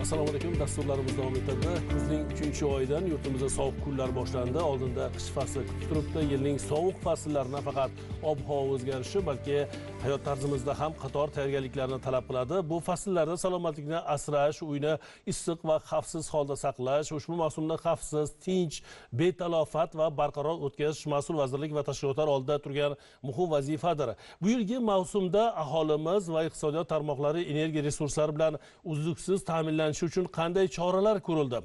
Assalomu alaykum. Dasturlarimiz davom etadi. Kuzning 3-oyidan yurtimizda sovuq kunlar boshlandi. Oldinda qish fasli kutib turibdi. Yilning sovuq fasllarida nafaqat ob-havo o'zgarishi, balki hayot tarzimizda ham qator tayyorgarliklarni talab qiladi. Bu fasllarda salomatlikni asrash, uyni issiq va xavfsiz holda saqlash, ushbu mavsumni xavfsiz, tinch, betalofat va barqaror o'tkazish mas'ul vazirlik va tashkilotlar oldida turgan muhim vazifadir. Bu yilgi mavsumda aholimiz va iqtisodiyot tarmoqlari energiya resurslari bilan uzluksiz ta'minlanishi uchun qanday choralar ko'rildi?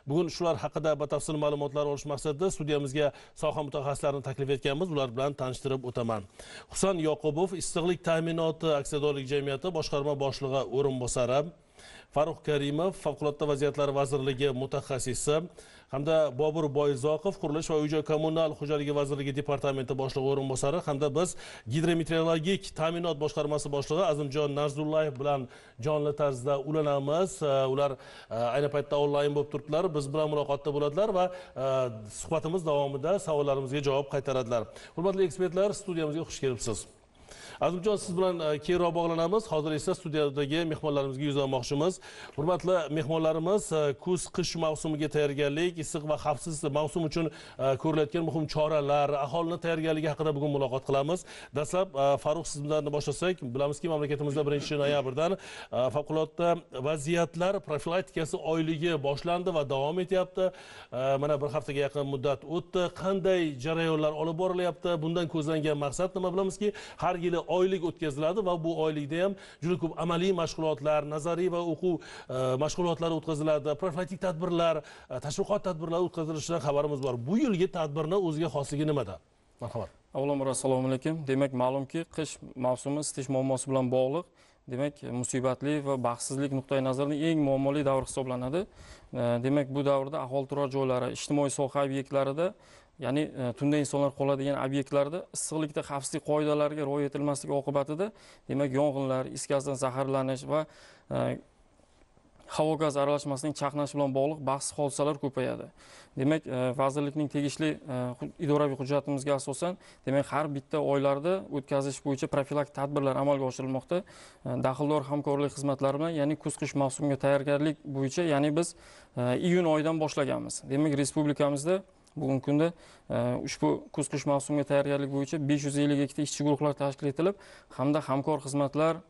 Bugun shular haqida batafsil ma'lumotlar olish maqsadida studiyamizga soha mutaxassislarini taklif etganmiz. Ular bilan tanishtirib o'taman. Husan Yoqubov, Issiqlik ta'minoti aksiyadorlik jamiyati boshqarma boshlig'i o'rinbosari, Farruh Karimov, Favqulodda vaziyatlar vazirligi mutaxassisi hamda Bobur Boyzoqov, Qurilish va uy-joy kommunal xo'jaligi vazirligi departamenti boshlig'i o'rinbosari hamda biz gidrometeorologik ta'minot boshqarmasi boshlig'i Azimjon Narzullayev bilan jonli tarzda ulanamiz. Ular ayni paytda onlayn bo'lib turibdilar. Biz bilan muloqotda bo'ladilar va suhbatimiz davomida savollarimizga javob qaytaradilar. Hurmatli ekspertlar, studiyamizga xush kelibsiz. Azimjon, siz bilan keyinroq bog'lanamiz. Hozir esa studiyadagi mehmonlarimizga yuzlanmoqchimiz. Hurmatli mehmonlarimiz, kuz-qish mavsumiga tayyorgarlik, issiq va xavfsiz mavsum uchun ko'rilayotgan muhim choralar, aholini tayyorgarligi haqida bugun muloqot qilamiz. Dastlab Farruh, siz bilan boshlasak, bilamizki, mamlakatimizda 1-noyabrdan favqulodda vaziyatlar profilaktikasi oyligi boshlandi va davom etyapti. Mana bir haftaga yaqin muddat o'tdi. Qanday jarayonlar olib borilyapti? Bundan ko'zlangan maqsad nima? Bilamizki, har yili oylik o'tkaziladi va bu oylikda ham juda ko'p amaliy mashg'ulotlar, nazariy va o'quv mashg'ulotlari o'tkaziladi, profilaktik tadbirlar, tashviqot tadbirlari o'tkazilishidan xabarimiz bor. Bu yilgi tadbirning o'ziga xosligi nimada? Marhamat. Avvalambor assalomu alaykum. Demak, ma'lumki, qish mavsumi isitish muammosi bilan bog'liq. Demak, musibatli va baxtsizlik nuqtai nazaridan eng muammoli davr hisoblanadi. Demak, bu davrda aholi turar joylari, ijtimoiy soha obyektlarida, ya'ni tunda insonlar qoladigan obyektlarda issiqlikda xavfsizlik qoidalariga rioya etilmasligi oqibatida, demak, yong'inlar, is gazdan zaharlanish va havo gaz aralashmasining chaqnashi bilan bog'liq baxtsiz hodisalar ko'payadi. Demak, vazirlikning tegishli idoraviy hujjatimizga asosan, demak, har bitta oylarda o'tkazish bo'yicha profilaktik tadbirlar amalga oshirilmoqda. Daxldor hamkorlik xizmatlari bilan, ya'ni kuz-qish mavsumiga tayyorgarlik bo'yicha, ya'ni biz iyun oyidan boshlaganmiz. Demak, respublikamizda bugungi kunda ushbu kuz-qish mavsumiga tayyorgarlik bo'yicha 552 ishchi guruhlar tashkil etilib, hamda hamkor xizmatlar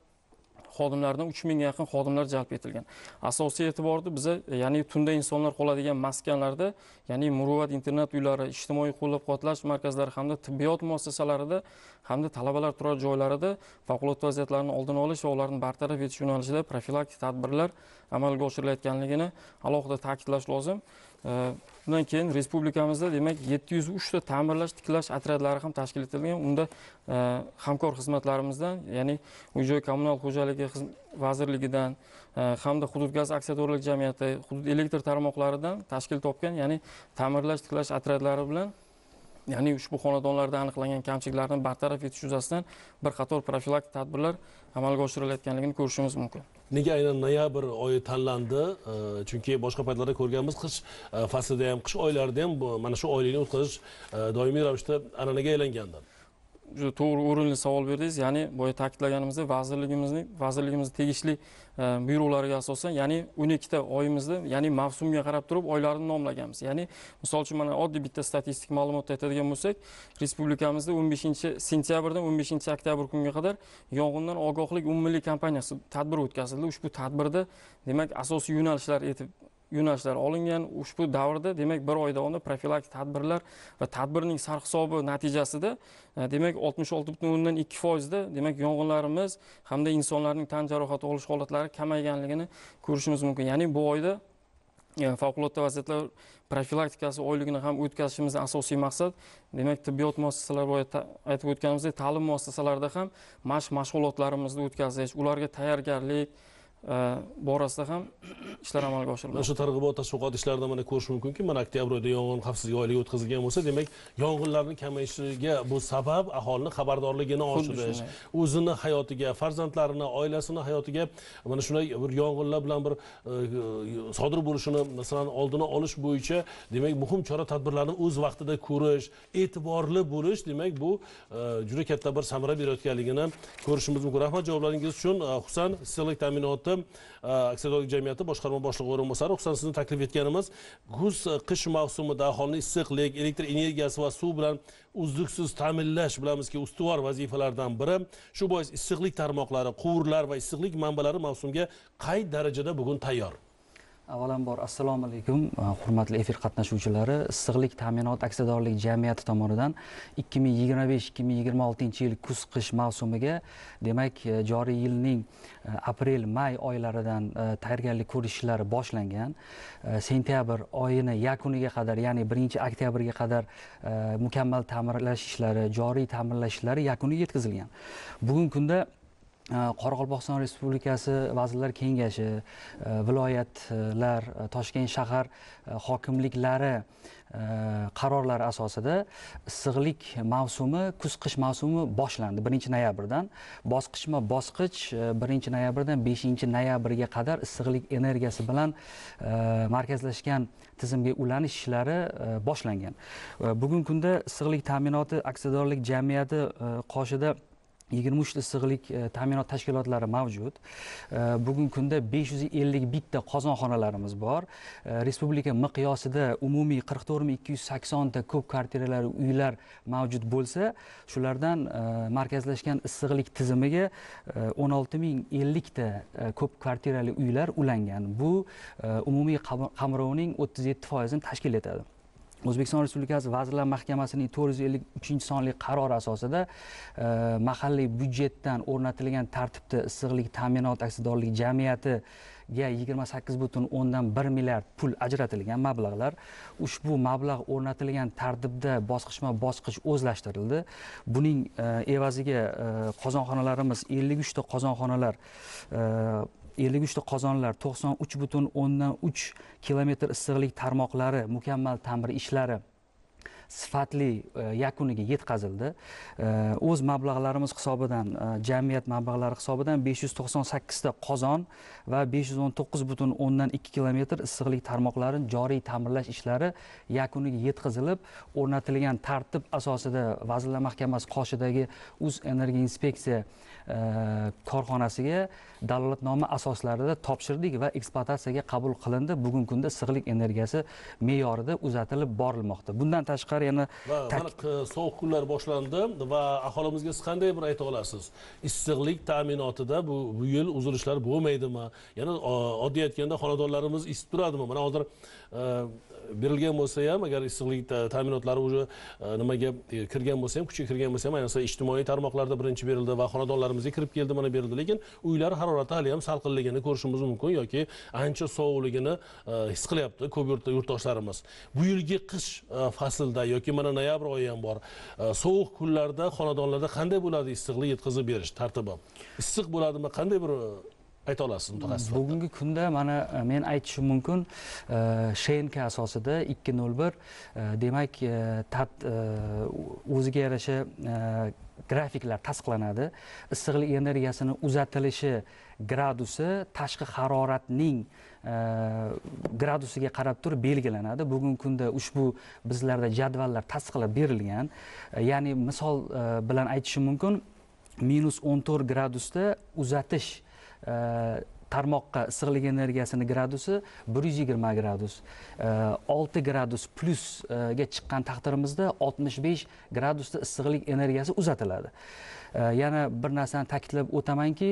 xodimlaridan 3000 ga yaqin xodimlar jalb etilgan. Asosiy e'tiborni biza, ya'ni tunda insonlar qoladigan maskanlarda, ya'ni muruvvat internat uylari, ijtimoiy qo'llab-quvvatlash markazlari hamda tibbiyot muassasalarida hamda talabalar turar joylarida favqulodda vaziyatlarni oldini olish va ularni bartaraf etish yo'nalishida profilaktik tadbirlar amalga oshirilayotganligini alohida ta'kidlash lozim. Bundan keyin respublikamizda demak 703 ta ta'mirlash, tiklash otryadlari ham tashkil etilgan. Unda hamkor xizmatlarimizdan, ya'ni uy-joy kommunal xo'jaligi vazirligidan hamda hudud gaz aksiyadorlik jamiyati, hudud elektr tarmoqlaridan tashkil topgan, ya'ni ta'mirlash, tiklash otryadlari bilan, ya'ni ushbu xonadonlarda aniqlangan kamchiliklarni bartaraf etish yuzasidan bir qator profilaktik tadbirlar amalga oshirilayotganligini ko'rishimiz mumkin. Nega aynan noyabr oyi tanlandi? Chunki boshqa paytlarda ko'rganmiz, qish faslida ham, qish oylarida ham mana shu oylikni o'tkazish doimiy ravishda an'anaga aylangandi. Juda to'g'ri, o'rinli savol berdingiz. Ya'ni boya ta'kidlaganimizda vazirligimizning tegishli buyruqlariga asosan, ya'ni 12 ta oyimizda, ya'ni mavsumga qarab turib oylarni nomlaganmiz. Ya'ni misol uchun mana oddiy bitta statistik ma'lumotni aytadigan bo'lsak, respublikamizda 15-sentyabrdan 15-oktyabr kunga qadar yong'indan ogohlik umummilliy kampaniyasi tadbir o'tkazildi. Ushbu tadbirda demak asosiy yo'nalishlar olingan. Ushbu davrda demak bir oy davomida profilaktik tadbirlar va tadbirning sarhisobi natijasida demak 66.2% da demak yong'inlarimiz hamda insonlarning tan jarohati olish holatlari kamayganligini ko'rishimiz mumkin. Ya'ni bu oyda favqulodda vaziyatlar profilaktikasi oyligini ham o'tkazishimizning asosiy maqsad, demak, tibbiyot muassasalari bo'yicha aytib o'tganimizdek, ta'lim muassasalarida ham mashg'ulotlarimizni o'tkazish, ularga tayyorgarlik borasida ham ishlar amalga oshirilmoqda. Shu targ'ibot tashviqot ishlarida mana ko'rish mumkinki, mana oktyabr oyida yong'in xavfsizligi oyligi o'tkazilgan bo'lsa, demak, yong'inlarning kamayishiga bu sabab aholining xabardorligini oshirish, o'zini hayotiga, farzandlarini, oilasini hayotiga mana shunday bir yong'inlar bilan bir sodir bo'lishini masalan oldini olish bo'yicha, demak, muhim chora-tadbirlarni o'z vaqtida ko'rish, e'tiborli bo'lish, demak, bu juda katta bir samara berayotganligini ko'rishimiz mumkin. Rahmat javoblaringiz uchun. Husan, issiqlik ta'minoti ta'minoti aksiyadorlik jamiyati boshqarma boshlig'i o'rinbosari, xususan sizni taklif etganimiz kuz-qish mavsumida aholini issiqlik, elektr energiyasi va suv bilan uzluksiz ta'minlash bilamizki ustuvor vazifalardan biri. Shu bois issiqlik tarmoqlari, quvurlar va issiqlik manbalari mavsumga qay darajada bugun tayyor? Avvalambor assalomu alaykum, hurmatli efir qatnashuvchilari. Issiqlik ta'minot aksiyadorlik jamiyati tomonidan 2025-2026 yil kuz-qish mavsumiga, demak, joriy yilning aprel-may oylaridan tayyorgarlik ko'rishlari boshlangan. Sentyabr oyini yakuniga qadar, ya'ni 1-oktyabrga qadar mukammal ta'mirlash ishlari, joriy ta'mirlash ishlari yakuniga yetkazilgan. Bugungi kunda Qoraqalpog'iston Respublikasi Vazirlar Kengashi, viloyatlar, Toshkent shahar hokimliklari qarorlari asosida issiqlik mavsumi, kuz-qish mavsumi boshlandi 1-noyabrdan. Bosqichma-bosqich 1-noyabrdan 5-noyabrga qadar issiqlik energiyasi bilan markazlashgan tizimga ulanish ishlari boshlangan. Bugungi kunda issiqlik ta'minoti aksiyadorlik jamiyati qoshida 23 issiqlik ta'minot tashkilotlari mavjud. Bugungi kunda 551 ta qozonxonalarimiz bor. Respublika miqyosida umumiy 44280 ta ko'p kvartirali uylar mavjud bo'lsa, shulardan markazlashgan issiqlik tizimiga 16050 ta ko'p kvartirali uylar ulangan. Bu umumiy qamrovning 37% tashkil etadi. O'zbekiston Respublikasi Vazirlar Mahkamasining 453-sonli qarori asosida mahalliy byudjetdan o'rnatilgan tartibda issiqlik ta'minot aksiyadorlik jamiyatiga 28,1 milliard pul ajratilgan mablag'lar. Ushbu mablag' o'rnatilgan tartibda bosqichma-bosqich o'zlashtirildi. Buning evaziga qozonxonalarimiz 53 ta qozonxonalar 53 ta qozonlar, 93,3 kilometr issiqlik tarmoqlari mukammal ta'mir ishlari sifatli yakuniga yetkazildi. O'z mablag'larimiz hisobidan, jamiyat mablag'lari hisobidan 598 ta qozon va 519,2 kilometr issiqlik tarmoqlarini joriy ta'mirlash ishlari yakuniga yetkazilib, o'rnatilgan tartib asosida Vazirlar Mahkamasi qoshidagi Energetika inspeksiya korxonasiga dalolatnoma asoslarida topshirdik va ekspluatatsiyaga qabul qilindi. Bugungi kunda issiqlik energiyasi me'yorida uzatilib borilmoqda. Bundan tashqari yana sovuq kunlar boshlandi va aholimizga siz qanday bir ayta olasiz? Issiqlik ta'minotida bu yil uzilishlar bo'lmaydimi? Yana oddiy aytganda xonadonlarimiz isib turadimi? Mana hozir berilgan bo'lsa ham, agar issiqlik ta'minotlari уже nimaga kirgan bo'lsa ham, kuchga kirgan bo'lsa ham, ayniqsa ijtimoiy tarmoqlarda birinchi berildi va xonadonlarimizga kirib keldi, mana berildi. Lekin uylar harorati hali ham salqinligini ko'rishimiz mumkin yoki ancha sovuqligini his qilyapti ko'p yurtdoshlarimiz. Bu yilgi qish faslida yoki mana noyabr oyi ham bor. Sovuq kunlarda xonadonlarda qanday bo'ladi issiqlik yetkazib berish tartibi? Issiq bo'ladimi? Qanday bir ayta olasiz mutaxassis? Bugungi kunda mana men aytishim mumkin, shenka asosida 201 demak o'ziga yarasha grafiklar tasdiqlanadi. Issiqlik energiyasini uzatilishi gradusi tashqi haroratning gradusiga qarab turib belgilanadi. Bugungi kunda ushbu bizlarda jadvallar tasdiqlab berilgan. Ya'ni misol bilan aytishim mumkin, -14 gradusda uzatish tarmoqqa issiqlik energiyasini gradusi 120 gradus, 6 gradus plusga chiqqan taqdirimizda 65 gradusda issiqlik energiyasi uzatiladi. Yana bir narsani ta'kidlab o'tamanki,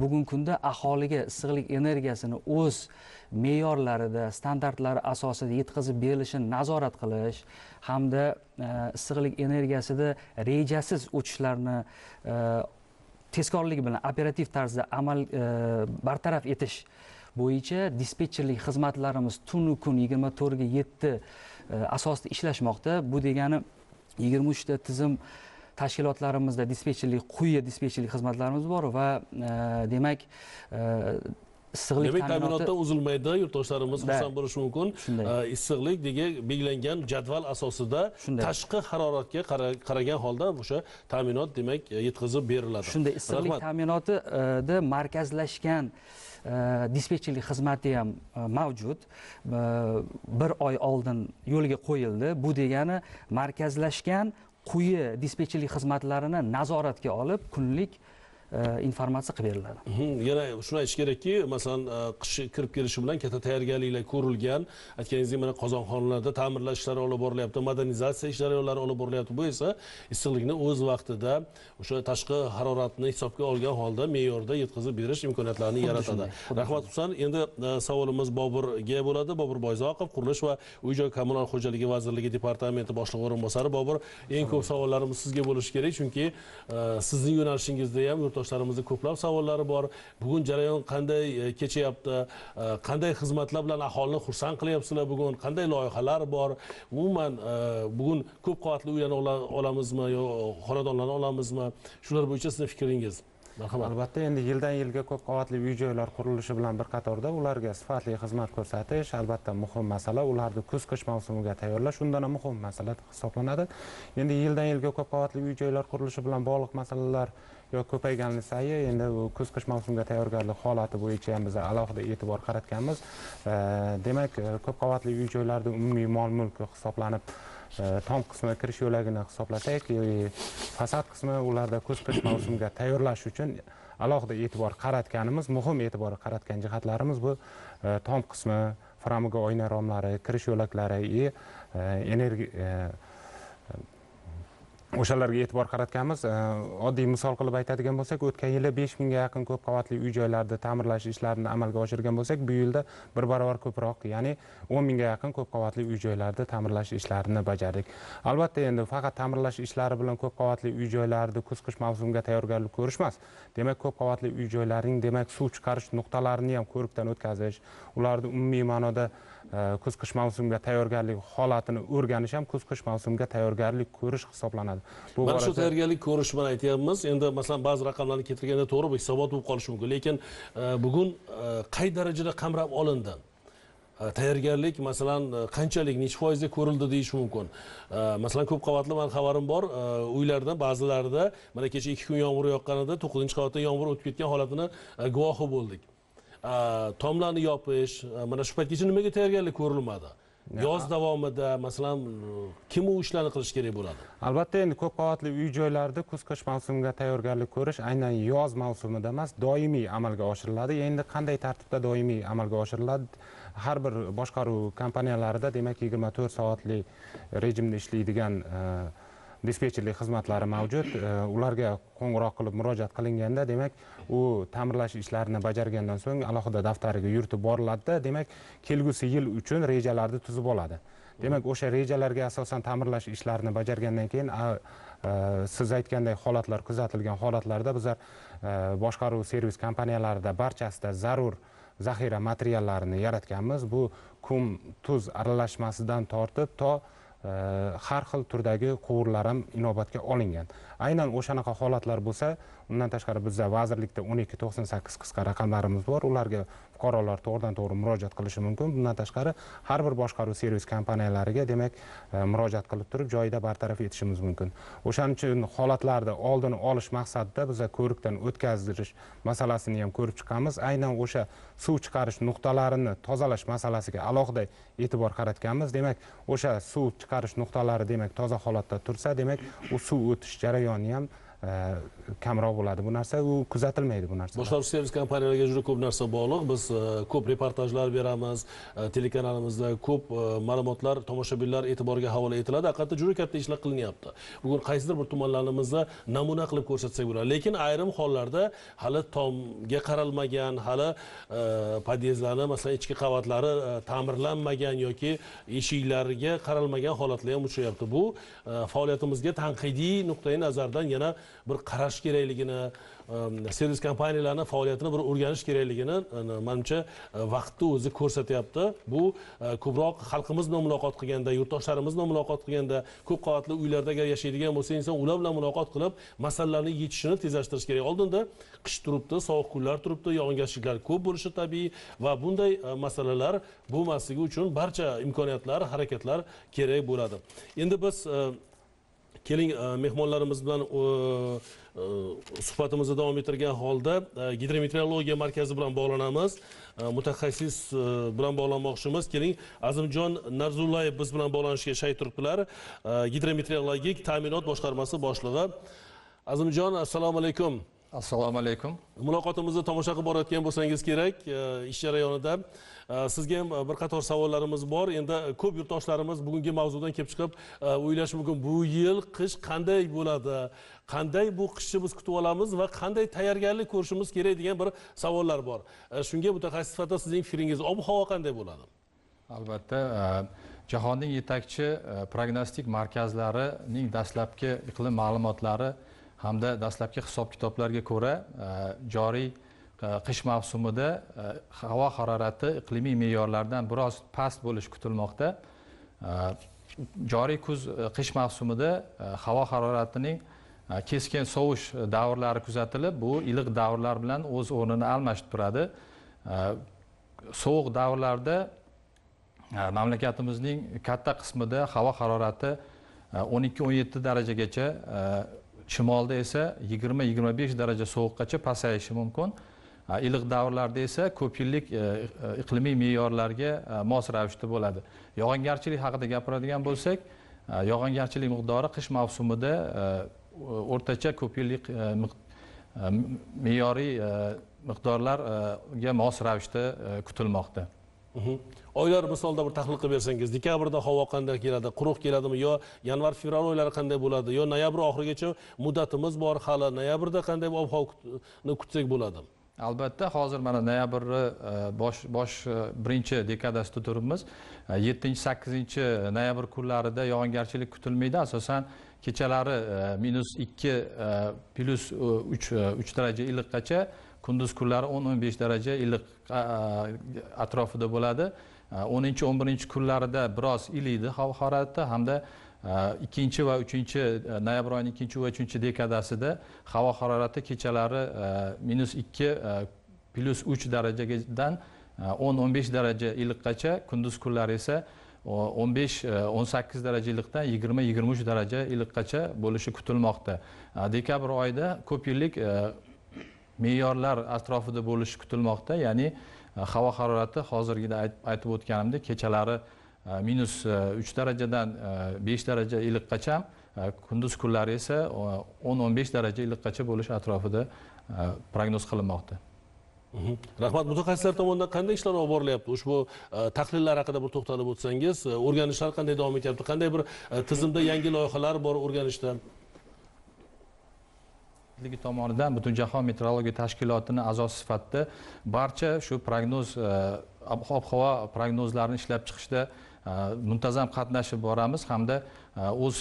bugungi kunda aholiga issiqlik energiyasini o'z me'yorlarida, standartlari asosida yetkazib berilishini nazorat qilish hamda issiqlik energiyasida rejasiz o'chishlarni tezkorlik bilan operativ tarzda bartaraf etish bo'yicha dispetcherlik xizmatlarimiz tunu kun 24/7 asosida ishlashmoqda. Bu degani 23 ta tizim tashkilotlarimizda quyi dispetcherlik xizmatlarimiz bor va demak issiqlik ta'minotdan uzilmaydi. Yurtdoshlarimiz xursand bo'lishi mumkin. Issiqlik degan belgilangan jadval asosida tashqi haroratga qaragan holda o'sha ta'minot demak yetkazib beriladi. Shunday issiqlik ta'minotida markazlashgan dispetcherlik xizmati ham mavjud. Bir oy oldin yo'lga qo'yildi. Bu degani markazlashgan quyi dispetcherlik xizmatlarini nazoratga olib, kunlik informatsiya qilib beriladi. Yana shuni aytish kerakki, masalan, qish kirib kelishi bilan katta tayyorgarliklar ko'rilgan. Aytganingizdek, mana qozonxonalarda ta'mirlash ishlari olib borilyapti, modernizatsiya ishlari olib borilyapti. Bu esa issiqlikni o'z vaqtida o'sha tashqi haroratni hisobga olgan holda me'yorda yetkazib berish imkoniyatlarini yaratadi. Rahmat Husan. Endi savolimiz Boburga bo'ladi. Bobur Boyzoqov, Qurilish va uy-joy kommunal xo'jaligi vazirligi departamenti boshlig'i o'rinbosari. Bobur, eng ko'p savollarimiz sizga bo'lishi kerak, chunki sizning yo'nalishingizda ham yurtdoshlarimizning ko'plab savollari bor. Bugun jarayon qanday kechyapti? Qanday xizmatlar bilan aholini xursand qilyapsizlar bugun? Qanday loyihalar bor? Umuman bugun ko'p qavatli uylarni olamizmi yo xonadonlarni olamizmi? Shular bo'yicha sizning fikringiz. Marhamat. Albatta, endi yildan yilga ko'p qavatli uy-joylar qurilishi bilan bir qatorda ularga sifatli xizmat ko'rsatish albatta muhim masala. Ularni kuz-qish mavsumiga tayyorlash undan ham muhim masala hisoblanadi. Endi yildan yilga ko'p qavatli uy-joylar qurilishi bilan bog'liq masalalar ko'payganligi sayi endi kuz-qish mavsumiga tayyorgarlik holati bo'yicha ham biz alohida e'tibor qaratganmiz. Demak, ko'p qavatli uy-joylarda umumiy mol-mulk hisoblanib tom qismi kirish yo'lagini hisoblasak, fasad qismi ularda kuz-qish mavsumiga tayyorlash uchun alohida e'tibor qaratganimiz, muhim e'tibor qaratgan jihatlarimiz bu tom qismi, framiga oyna romlari, kirish yo'laklari, energiya o'shalarga e'tibor qaratganmiz. Oddiy misol qilib aytadigan bo'lsak, o'tgan yili 5000 ga yaqin ko'p qavatli uy-joylarda ta'mirlash ishlarini amalga oshirgan bo'lsak, bu yilda bir barobar ko'proq, ya'ni 10000 ga yaqin ko'p qavatli uy-joylarda ta'mirlash ishlarini bajardik. Albatta, endi faqat ta'mirlash ishlari bilan ko'p qavatli uy-joylarni kuz-qish mavsumiga tayyorgarlik ko'rish emas. Demak, ko'p qavatli uy-joylarning suv chiqarish nuqtalarini ham ko'rikdan o'tkazish, ularni umumiy ma'noda kuz-qish mavsumiga tayyorgarlik holatini o'rganish ham kuz-qish mavsumiga tayyorgarlik ko'rish hisoblanadi. Bu mana shu tayyorgarlik ko'rish bilan aytyapmiz. Endi masalan ba'zi raqamlarni keltirganda to'g'ri bu hisobot bo'lib qolishi mumkin, lekin bugun qay darajada qamrab olindi? Tayyorgarlik masalan qanchalik, necha foizga ko'rildi deyish mumkin. Masalan, ko'p qavatli men xabarim bor, uylardan ba'zilarida mana kecha 2 kun yomg'ir yoqqanida 9-qavatdan yomg'ir o'tib ketgan holatini guvohi bo'ldik. Tomlarni yopish, mana shu paytgacha nimaga tayyorgarlik ko'rilmadi? Yoz davomida masalan kim u ishlarni qilish kerak bo'ladi? Albatta, endi ko'p qavatli uy-joylarda kuz-qish mavsumiga tayyorgarlik ko'rish aynan yoz mavsumida emas, doimiy amalga oshiriladi. Endi qanday tartibda doimiy amalga oshiriladi? Har bir boshqaruv kompaniyalarida demak 24 soatli rejimda ishlaydigan dispetcherlik xizmatlari mavjud. Ularga qo'ng'iroq qilib murojaat qilinganda, demak, u ta'mirlash ishlarini bajargandan so'ng alohida daftariga yuritib boriladi. Demak, kelgusi yil uchun rejalarni tuzib oladi. Demak, o'sha rejalarga asosan ta'mirlash ishlarini bajargandan keyin siz aytganday holatlar kuzatilgan holatlarda bizlar boshqaruv servis kompaniyalarida barchasida zarur zaxira materiallarini yaratganmiz. Bu qum, tuz aralashmasidan tortib to har xil turdagi quvurlar ham inobatga olingan. Aynan o'shanaqa holatlar bo'lsa, undan tashqari bizda vazirlikda 1298 qisqa raqamlarimiz bor. Ularga fuqarolar to'g'ridan-to'g'ri murojaat qilishi mumkin. Bundan tashqari har bir boshqaruv servis kompaniyalariga demak murojaat qilib turib joyida bartaraf etishimiz mumkin. O'shaning uchun holatlarni oldini olish maqsadida biz ko'rikdan o'tkazish masalasini ham ko'rib chiqamiz. Aynan o'sha suv chiqarish nuqtalarini tozalash masalasiga alohida e'tibor qaratganmiz. Demak, o'sha suv chiqarish nuqtalari demak toza holatda tursa, demak u suv o'tish jarayoni ham kamroq bo'ladi. Bu narsa u kuzatilmaydi bu narsa. Boshqaruv servis kompaniyalarga juda ko'p narsa bog'liq. Biz ko'p reportajlar beramiz, telekanalimizda ko'p ma'lumotlar tomoshabinlar e'tiboriga havola etiladi. Haqiqatda juda katta ishlar qilinyapti. Bugun qaysidir bir tumanlarimizda namuna qilib ko'rsatsak bo'ladi. Lekin ayrim hollarda hali tomga qaralmagan, hali podyezdlarning masalan ichki qavatlari ta'mirlanmagan yoki eshiklariga qaralmagan holatlar ham uchrayapti. Bu faoliyatimizga tanqidiy nuqtai nazardan yana bir qarash kerakligini, servis kompaniyalarining faoliyatini bir o'rganish kerakligini menimcha vaqtni o'zi ko'rsatyapti. Bu ko'proq xalqimiz bilan muloqot qilganda, yurtdoshlarimiz bilan muloqot qilganda, ko'p qavatli uylarda agar yashaydigan bo'lsa, inson ular bilan muloqot qilib, masalalarni yechishini tezlashtirish kerak. Oldinda qish turibdi, sovuq kunlar turibdi, yog'ingarchiliklar ko'p bo'lishi tabiiy va bunday masalalar bo'lmasligi uchun barcha imkoniyatlar, harakatlar kerak bo'ladi. Endi biz keling mehmonlarimiz bilan suhbatimizni davom ettirgan holda gidrometeorologiya markazi bilan bog'lanamiz. Mutaxassis bilan bog'lanmoqchimiz. Keling, Azimjon Narzullayev biz bilan bog'lanishga shay turibdilar. Gidrometeorologik ta'minot boshqarmasi boshlig'i. Azimjon, assalomu alaykum. Assalomu alaykum. Muloqotimizni tomosha qilib borayotgan bo'lsangiz kerak, ish jarayonida sizga ham bir qator savollarimiz bor. Endi ko'p yurtdoshlarimiz bugungi mavzudan kelib chiqib o'ylashi mumkin, bu yil qish qanday bo'ladi? Qanday bu qishni biz kutib olamiz va qanday tayyorgarlik ko'rishimiz kerak degan bir savollar bor. Shunga mutaxassis sifatida sizning fikringiz, ob-havo qanday bo'ladi? Albatta, jahonning yetakchi prognostik markazlarining dastlabki iqlim ma'lumotlari hamda dastlabki hisob-kitoblarga ko'ra, joriy qish mavsumida havo harorati iqlimiy me'yorlardan biroz past bo'lishi kutilmoqda. Joriy qish mavsumida havo haroratining keskin sovish davrlari kuzatilib, bu iliq davrlar bilan o'z o'rnini almashib turadi. Sovuq davrlarda mamlakatimizning katta qismida havo harorati 12-17 darajagacha, shimolda esa 20-25 daraja sovuqqacha pasayishi mumkin. Iliq davrlarda esa ko'p yillik iqlimiy me'yorlarga mos ravishda bo'ladi. Yog'ingarchilik haqida gapiradigan bo'lsak, yog'ingarchilik miqdori qish mavsumida o'rtacha ko'p yillik me'yoriy miqdorlarga mos ravishda kutilmoqda. Oylar misolda bir tahlil qilib bersangiz, dekabrda havo qanday keladi, quruq keladimi, yo yanvar-fevral oylari qanday bo'ladi, yo noyabr oxirigacha muddatimiz bor, hali noyabrda qanday ob-havoni kutsak bo'ladi? Albatta, hozir mana noyabrni bosh birinchi dekadasida turibmiz. 7-8 noyabr kunlarida yog'ingarchilik kutilmaydi. Asosan kechalari -2 +3 daraja iliqqacha, kunduz kunlari 10-15 daraja iliq atrofida bo'ladi. 10-11 kunlarida biroz iliydi havo harorati hamda 2 va 3 noyabr oyining 2 va 3 dekadasida havo harorati kechalari -2 +3 darajagadan 10-15 daraja iliqqacha, kunduz kunlari esa 15-18 daraja iliqdan 20-23 daraja iliqqacha bo'lishi kutilmoqda. Dekabr oyida ko'p yillik me'yorlar atrofida bo'lishi kutilmoqda, ya'ni havo harorati hozirgida aytib o'tganimdek kechalari -3 darajadan 5 daraja iliqqacha, kunduz kunlari esa 10-15 daraja iliqqacha bo'lish atrofida prognoz qilinmoqda. Rahmat, mutaxassislar tomonidan qanday ishlar olib borilyapti? Ushbu tahlillar haqida bir to'xtalib o'tsangiz, o'rganishlar qanday davom etyapti? Qanday bir tizimda yangi loyihalar bor o'rganishda? Tomonidan Butunjahon meteorologiya tashkilotining a'zosi sifatida barcha shu prognoz, ob-havo prognozlarini ishlab chiqishda muntazam qatnashib boramiz hamda o'z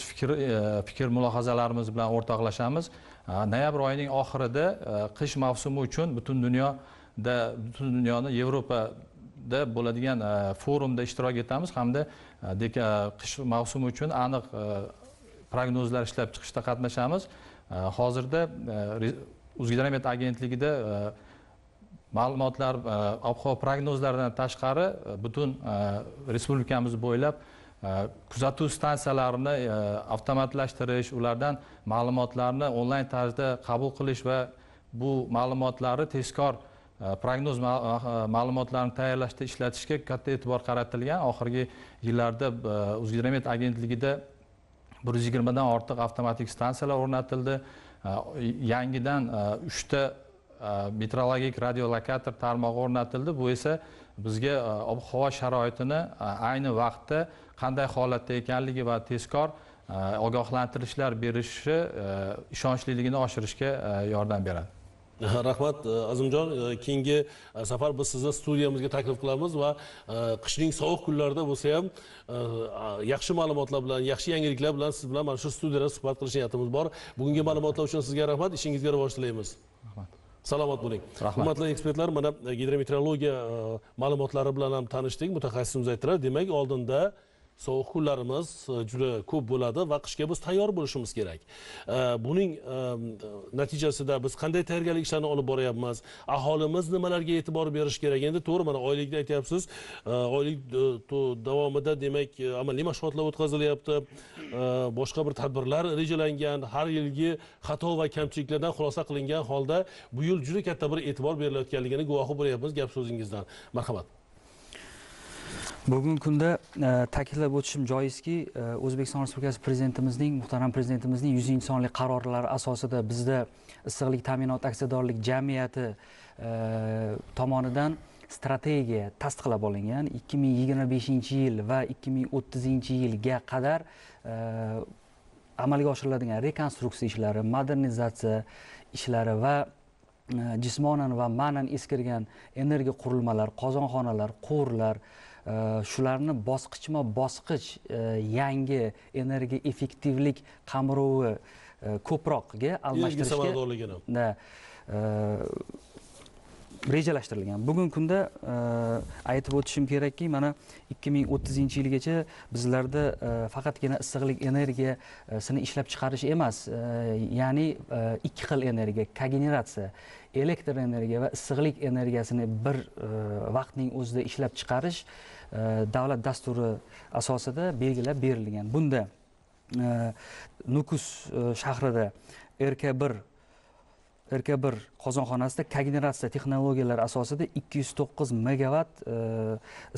fikr mulohazalarimiz bilan o'rtoqlashamiz. Noyabr oyining oxirida qish mavsumi uchun butun dunyoni Yevropada bo'ladigan forumda ishtirok etamiz hamda qish mavsumi uchun aniq prognozlar ishlab chiqishda qatnashamiz. Hozirda O'zgidromet agentligida ma'lumotlar, ob-havo prognozlaridan tashqari butun respublikamiz bo'ylab kuzatuv stansiyalarini avtomatlashtirish, ulardan ma'lumotlarni onlayn tarzda qabul qilish va bu ma'lumotlarni tezkor prognoz ma'lumotlarini tayyorlashda ishlatishga katta e'tibor qaratilgan. Oxirgi yillarda O'zgidromet agentligida 120 dan ortiq avtomatik stansiyalar o'rnatildi. Yangidan 3 ta meteorologik radiolokator tarmog'i o'rnatildi. Bu esa bizga ob-havo sharoitini ayni vaqtda qanday holatda ekanligi va tezkor ogohlantirishlar berishi ishonchliligini oshirishga yordam beradi. Rahmat Azimjon, keyingi safar biz sizni studiyamizga taklif qilamiz va qishning sovuq kunlarida bo'lsa ham yaxshi ma'lumotlar bilan, yaxshi yangiliklar bilan siz bilan mana shu studiyada suhbat qilish niyatimiz bor. Bugungi ma'lumotlar uchun sizga rahmat, ishingizga rivoj tilaymiz. Rahmat. Salomat bo'ling. Hurmatli ekspertlar, mana gidrometeorologiya ma'lumotlari bilan ham tanishdik. Mutaxassisimiz aytdilar, demak oldinda sovuq kunlarimiz juda ko'p bo'ladi va qishga biz tayyor bo'lishimiz kerak. Buning natijasida biz qanday tayyorgarlik ishlarini olib boryapmiz? Aholimiz nimalarga e'tibor berish kerak? Endi to'g'ri, mana oylikda aytyapsiz, oylik davomida demak amaliy mashg'ulotlar o'tkazilyapti, boshqa bir tadbirlar rejalangan, har yilgi xato va kamchiliklardan xulosa qilingan holda bu yil juda katta bir e'tibor berilayotganligini guvohi bo'lyapmiz gap so'zingizdan. Marhamat. Bugungi kunda ta'kidlab o'tishim joizki, O'zbekiston Respublikasi Prezidentimizning, muhtaram Prezidentimizning 100-sonli qarorlari asosida bizda issiqlik ta'minot aksiyadorlik jamiyati tomonidan strategiya tasdiqlab olingan. 2025-yil va 2030-yilga qadar amalga oshiriladigan rekonstruksiya ishlari, modernizatsiya ishlari va jismonan va ma'nan eskirgan energiya qurilmalari, qozonxonalar, quvurlar, shularni bosqichma-bosqich yangi energiya effektivlik qamrovi ko'proqga almashtirishga rejalashtirilgan. Bugungi kunda aytib o'tishim kerakki, mana 2030-yilgacha bizlarda faqatgina issiqlik energiyasini ishlab chiqarish emas, ya'ni ikki xil energiya, kogeneratsiya, elektr energiya va issiqlik energiyasini bir vaqtning o'zida ishlab chiqarish davlat dasturi asosida belgilab berilgan. Bunda Nukus shahrida RK1 qozonxonasida kogeneratsiya texnologiyalari asosida 209 megavat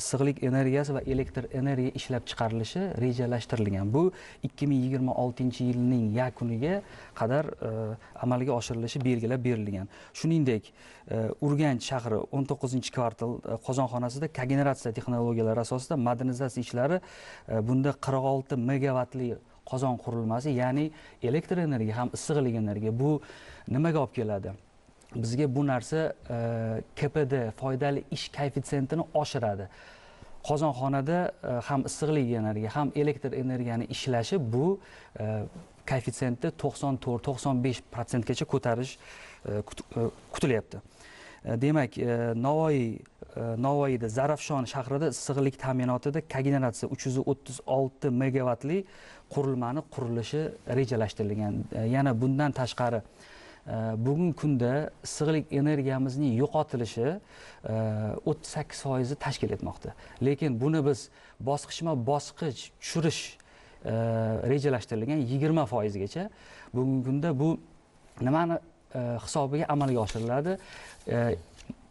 issiqlik energiyasi va elektr energiya ishlab chiqarilishi rejalashtirilgan. Bu 2026-yilning yakuniga qadar amalga oshirilishi belgilab berilgan. Shuningdek, Urganch shahri 19-kvartal qozonxonasida kogeneratsiya texnologiyalari asosida modernizatsiya ishlari, bunda 46 megavatli qozon qurilmasi, ya'ni elektr energiya ham issiqlik energiya. Bu nimaga olib keladi? Bizga bu narsa KPD, foydali ish koeffitsiyentini oshiradi. Qozonxonada ham issiqlik energiya, ham elektr energiyani ishlashi bu koeffitsiyentni 94-95% gacha ko'tarish kutilyapti. Demak, Navoiyda Zarafshon shahrida issiqlik ta'minotida kogeneratsiya 336 megavatli qurilmani qurilishi rejalashtirilgan. Yana bundan tashqari bugungi kunda issiqlik energiyamizning yo'qotilishi 38% tashkil etmoqda. Lekin buni biz bosqichma-bosqich tushirish rejalashtirilgan 20% gacha. Bugungi kunda bu nimani hisobiga amalga oshiriladi?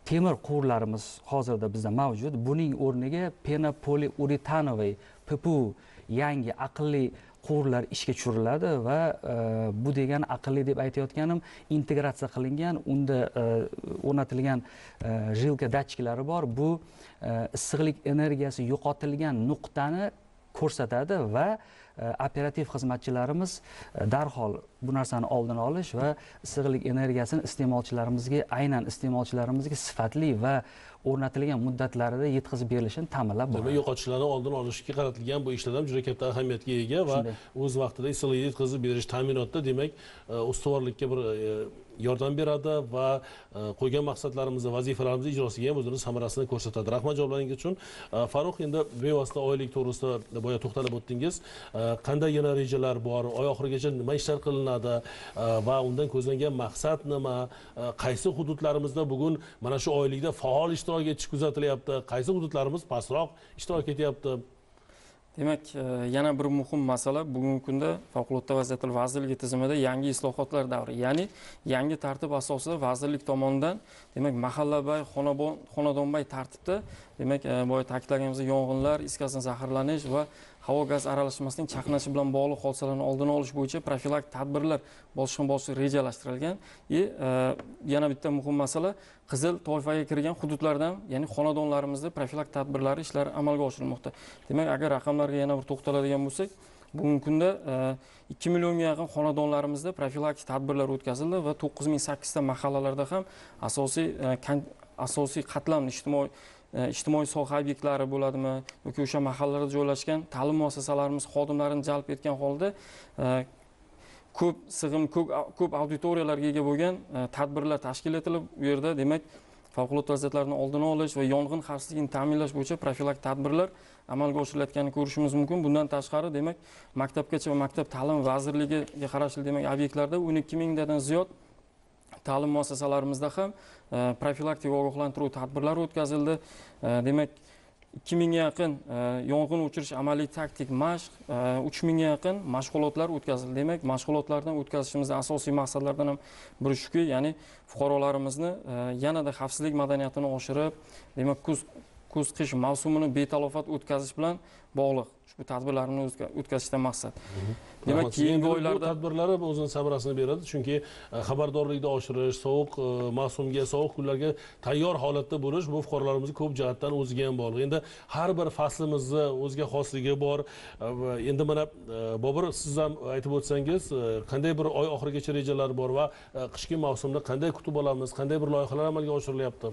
Temir quvurlarimiz hozirda bizda mavjud. Buning o'rniga penopoliuretanovый PPU yangi aqlli quvurlar ishga tushiriladi va bu degani aqlli deb aytayotganim, integratsiya qilingan, unda o'rnatilgan jilka datchiklari bor. Bu issiqlik energiyasi yo'qotilgan nuqtani ko'rsatadi va operativ xizmatchilarimiz darhol bu narsani oldini olish va issiqlik energiyasini iste'molchilarimizga sifatli va o'rnatilgan muddatlarida yetkazib berilishini ta'minlab boradi. Demak, yo'qotishlarni oldini olishga qaratilgan bu ishlar ham juda katta ahamiyatga ega va o'z vaqtida issiqlikni yetkazib berish ta'minotda, demak, ustuvorlikka bir yordam beradi va qo'ygan maqsadlarimizni, vazifalarimizni ijrosiga ham o'zini samarasini ko'rsatadi. Rahmat javoblaringiz uchun. Farruh, endi bevosita oylik to'g'risida boya to'xtalib o'tdingiz. Qanday yana rejalar bor? Oy oxirigacha nima ishlar qilinadi va undan ko'zlangan maqsad nima? Qaysi hududlarimizda bugun mana shu oylikda faol ishtirok etish kuzatilyapti? Qaysi hududlarimiz pastroq ishtirok etyapti? Demak, yana bir muhim masala bugungi kunda favqulodda vaziyatlar vazirligi tizimida yangi islohotlar davri, ya'ni yangi tartib asosida vazirlik tomonidan, demak, mahallabay, xonadonbay tartibda, demak, boya ta'kidlaganimizdek yong'inlar, is gazidan zaharlanish va havo gaz aralashmasining chaqnashi bilan bog'liq hodisalarni oldini olish bo'yicha profilaktik tadbirlar bosqichma-bosqich rejalashtirilgan. Yana bitta muhim masala, qizil toifaga kirgan hududlardan, ya'ni xonadonlarimizda profilaktik tadbirlari ishlari amalga oshirilmoqda. Demak, agar raqamlarga yana bir to'xtaladigan bo'lsak, bugungi kunda 2 millionga yaqin xonadonlarimizda profilaktik tadbirlar o'tkazildi va 9008 ta mahallalarda ham asosiy qatlamli ijtimoiy soha obyektlari bo'ladimi yoki o'sha mahallalarda joylashgan ta'lim muassasalarimiz xodimlarini jalb etgan holda ko'p sig'im, ko'p auditoriyalarga ega bo'lgan tadbirlar tashkil etilib, u yerda demak favqulodda vaziyatlarni oldini olish va yong'in xavfsizligini ta'minlash bo'yicha profilaktik tadbirlar amalga oshirilayotganini ko'rishimiz mumkin. Bundan tashqari, demak, maktabgacha va maktab ta'lim vazirligiga qarashli demak obyektlarda 12 mingdan ziyod ta'lim muassasalarimizda ham profilaktik ogohlantiruv tadbirlari o'tkazildi. Demak, 2 mingga yaqin yong'in o'chirish amaliy taktik mashq, 3 mingga yaqin mashg'ulotlar o'tkazildi. Demak, mashg'ulotlardan o'tkazishimizning asosiy maqsadlaridan ham biri shuki, ya'ni fuqarolarimizni yanada xavfsizlik madaniyatini oshirib, demak, kuz-qish mavsumini betalofat o'tkazish bilan bog'liq. Ushbu tadbirlarni o'tkazishdan maqsad. Demak, keyingi bu oylarda tadbirlari o'zini samarasini beradi, chunki xabardorlikni oshirish, sovuq mavsumga, sovuq kunlarga tayyor holatda bo'lish bu fuqarolarimizni ko'p jihatdan o'ziga ham bog'liq. Endi har bir faslimizni o'ziga xosligi bor. Endi mana Bobur, siz ham aytib o'tsangiz, qanday bir oy oxirigacha rejalar bor va qishki mavsumda qanday kutib olamiz, qanday bir loyihalar amalga oshirilyapti?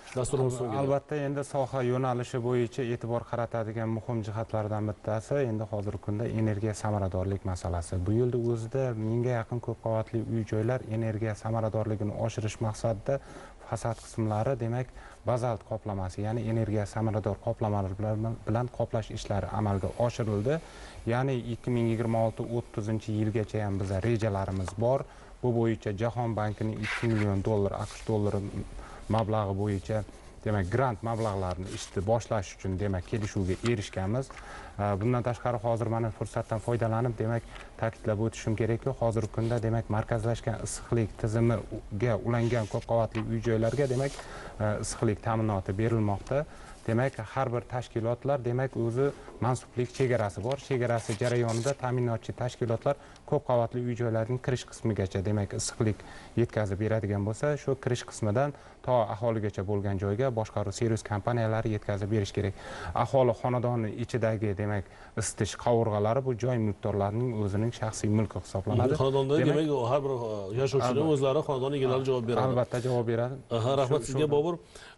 Dasturimiz so'ngida. Albatta, endi soha yo'nalishi bo'yicha e'tibor qaratadigan muhim jihatlardan bittasi endi hozirgi kunda energiya samaradorlik masalasi. Bu yilda o'zida 1000 ga yaqin ko'p qavatli uy-joylar energiya samaradorligini oshirish maqsadida fasad qismlari, demak, bazalt qoplamasi, ya'ni energiya samarador qoplamalar bilan qoplash ishlari amalga oshirildi. Ya'ni 2026-30-yilgacha ham bizga rejalarimiz bor. Bu bo'yicha Jahon bankining $2 million AQSh dollari mablag'i bo'yicha, demak, grant mablag'larini ishni boshlash uchun, demak, kelishuvga erishganmiz. Bundan tashqari hozir mana fursatdan foydalanib, demak, ta'kidlab o'tishim kerakki, hozirgi kunda, demak, markazlashgan issiqlik tizimiga ulangan ko'p qavatli uy-joylarga, demak, issiqlik ta'minoti berilmoqda. Demak, har bir tashkilotlar, demak, o'zi mansublik chegarasi bor. Chegarasi jarayonida ta'minotchi tashkilotlar ko'p qavatli uy-joylarning kirish qismigacha, demak, issiqlik yetkazib beradigan bo'lsa, shu kirish qismidan to aholigacha bo'lgan joyga boshqaruv servis kompaniyalari yetkazib berish kerak. Aholi xonadoni ichidagi, demak, isitish qovurg'alari bu joy mulkdorlarining o'zining shaxsiy mulki hisoblanadi. Xonadonda, demak, har bir yashovchining o'zlari xonadon egalari javob beradi. Albatta javob beradi. Rahmat sizga, Bobur.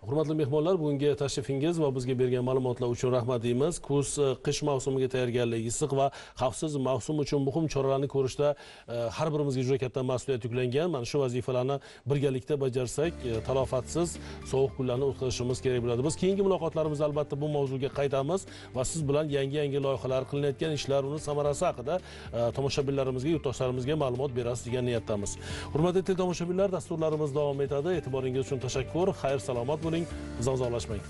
Hurmatli mehmonlar, bugungi tashrifingiz va bizga bergan ma'lumotlar uchun rahmat deymiz. Kuz-qish mavsumiga tayyorgarlik, issiq va xavfsiz mavsum uchun muhim choralarni ko'rishda har birimizga juda katta mas'uliyat yuklangan. Mana shu vazifalarni birgalikda bajarsak, talofatsiz sovuq kunlarni o'tkazishimiz kerak bo'ladi. Biz keyingi muloqotlarimizda albatta bu mavzuga qaytamiz va siz bilan yangi loyihalar, qilinayotgan ishlar, uning samarasi haqida tomoshabinlarimizga, yurtdoshlarimizga ma'lumot berasiz degan niyatdamiz. Hurmatli teletomoshabinlar, dasturlarimiz davom etadi. E'tiboringiz uchun tashakkur. Xayr, salomat bo'ling. Uzoqlashmang.